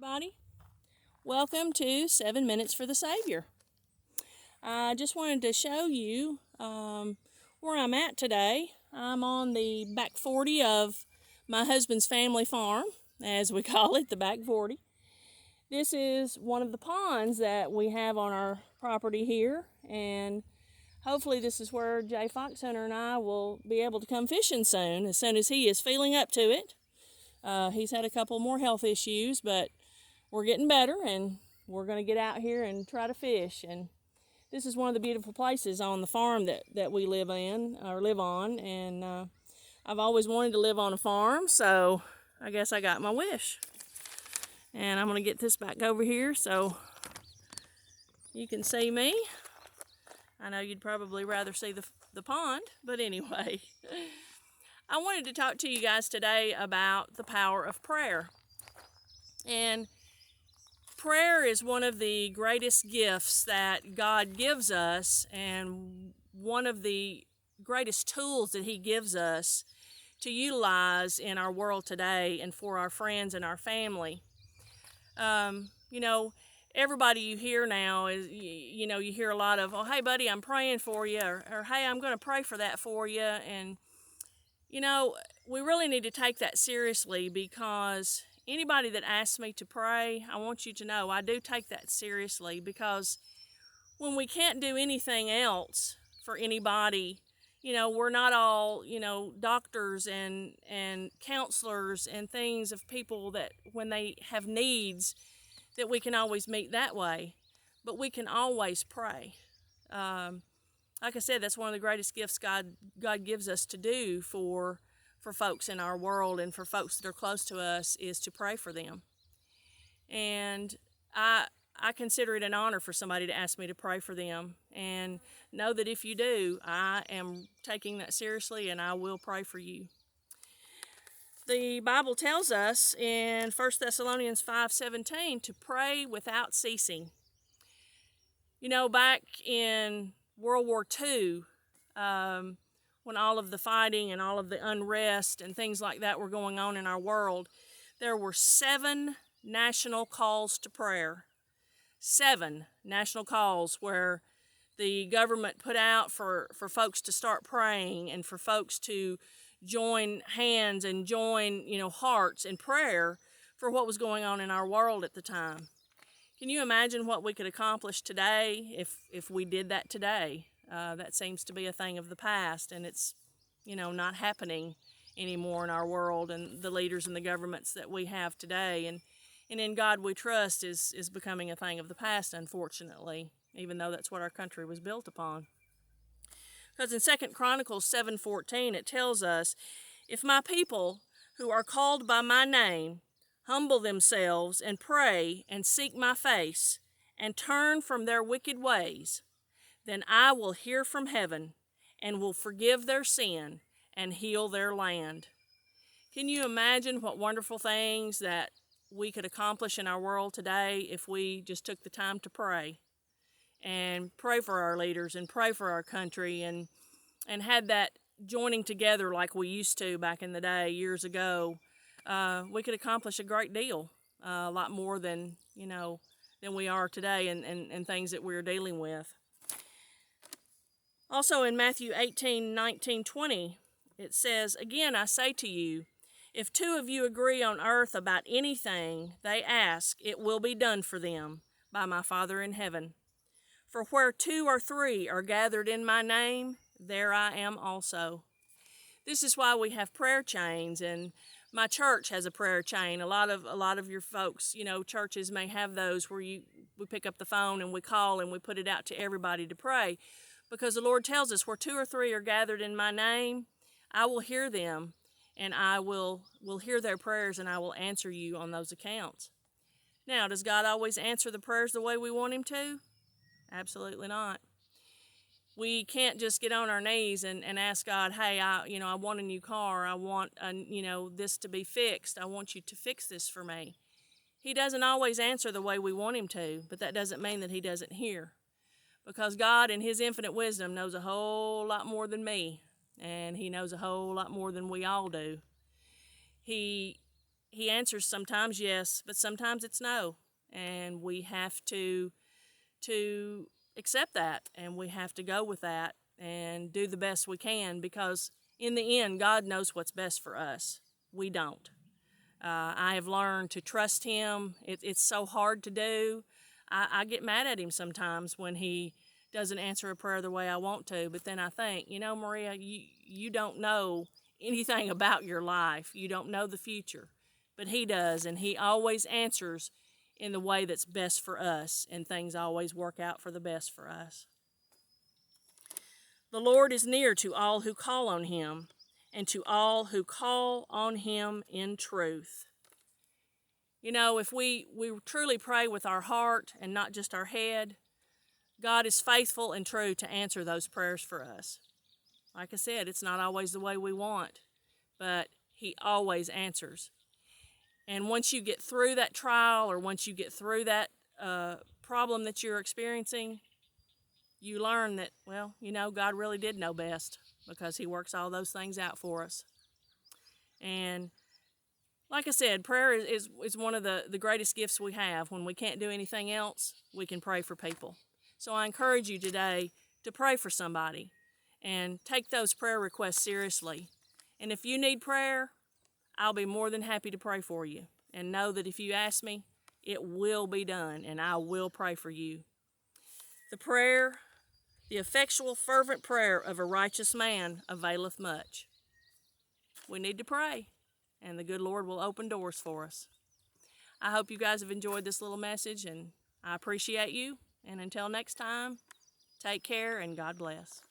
everybody. Welcome to 7 Minutes for the Savior. I just wanted to show you where I'm at today. I'm on the back 40 of my husband's family farm, as we call it, the back 40. This is one of the ponds that we have on our property here, and hopefully this is where Jay Foxhunter and I will be able to come fishing soon as he is feeling up to it. He's had a couple more health issues, but we're getting better, and we're going to get out here and try to fish. And this is one of the beautiful places on the farm that we live on. And I've always wanted to live on a farm, so I guess I got my wish. And I'm going to get this back over here so you can see me. I know you'd probably rather see the pond, but anyway. I wanted to talk to you guys today about the power of prayer. And prayer is one of the greatest gifts that God gives us, and one of the greatest tools that He gives us to utilize in our world today and for our friends and our family. You know, everybody you hear now is, you hear a lot of, oh, hey, buddy, I'm praying for you, or hey, I'm going to pray for that for you. And, we really need to take that seriously, because anybody that asks me to pray, I want you to know I do take that seriously, because when we can't do anything else for anybody, we're not all, doctors and counselors and things of people that when they have needs that we can always meet that way, but we can always pray. Like I said, that's one of the greatest gifts God gives us to do for folks in our world and for folks that are close to us, is to pray for them. And I consider it an honor for somebody to ask me to pray for them, and know that if you do, I am taking that seriously, and I will pray for you. The Bible tells us in 1 Thessalonians 5:17 to pray without ceasing. Back in World War II, when all of the fighting and all of the unrest and things like that were going on in our world, there were 7 national calls to prayer. 7 national calls where the government put out for folks to start praying, and for folks to join hands and join, hearts in prayer for what was going on in our world at the time. Can you imagine what we could accomplish today if we did that today? That seems to be a thing of the past, and it's, not happening anymore in our world, and the leaders and the governments that we have today. And in God we trust is becoming a thing of the past, unfortunately, even though that's what our country was built upon. Because in 2 Chronicles 7:14 it tells us, if my people who are called by my name humble themselves and pray and seek my face and turn from their wicked ways, then I will hear from heaven and will forgive their sin and heal their land. Can you imagine what wonderful things that we could accomplish in our world today if we just took the time to pray and pray for our leaders and pray for our country, and had that joining together like we used to back in the day years ago? We could accomplish a great deal, a lot more than we are today, and things that we're dealing with. Also in Matthew 18:19-20, it says, again I say to you, if 2 of you agree on earth about anything they ask, it will be done for them by my Father in heaven. For where 2 or 3 are gathered in my name, there I am also. This is why we have prayer chains, and my church has a prayer chain. A lot of your folks, churches may have those where we pick up the phone and we call and we put it out to everybody to pray, because the Lord tells us where 2 or 3 are gathered in my name, I will hear them, and I will hear their prayers, and I will answer you on those accounts. Now, does God always answer the prayers the way we want Him to? Absolutely not. We can't just get on our knees and ask God, hey, I want a new car. I want, this to be fixed. I want you to fix this for me. He doesn't always answer the way we want Him to, but that doesn't mean that He doesn't hear. Because God, in His infinite wisdom, knows a whole lot more than me, and He knows a whole lot more than we all do. He He answers sometimes yes, but sometimes it's no. And we have to accept that, and we have to go with that and do the best we can, because in the end, God knows what's best for us. We don't. I have learned to trust Him. It's so hard to do. I get mad at Him sometimes when He doesn't answer a prayer the way I want to, but then I think, Maria, you don't know anything about your life. You don't know the future, but He does, and He always answers in the way that's best for us, and things always work out for the best for us. The Lord is near to all who call on Him, and to all who call on Him in truth. If we truly pray with our heart and not just our head, God is faithful and true to answer those prayers for us. Like I said, it's not always the way we want, but He always answers. And once you get through that trial, or once you get through that problem that you're experiencing, you learn that, God really did know best, because He works all those things out for us. And like I said, prayer is one of the greatest gifts we have. When we can't do anything else, we can pray for people. So I encourage you today to pray for somebody and take those prayer requests seriously. And if you need prayer, I'll be more than happy to pray for you. And know that if you ask me, it will be done, and I will pray for you. The effectual, fervent prayer of a righteous man availeth much. We need to pray, and the good Lord will open doors for us. I hope you guys have enjoyed this little message, and I appreciate you. And until next time, take care, and God bless.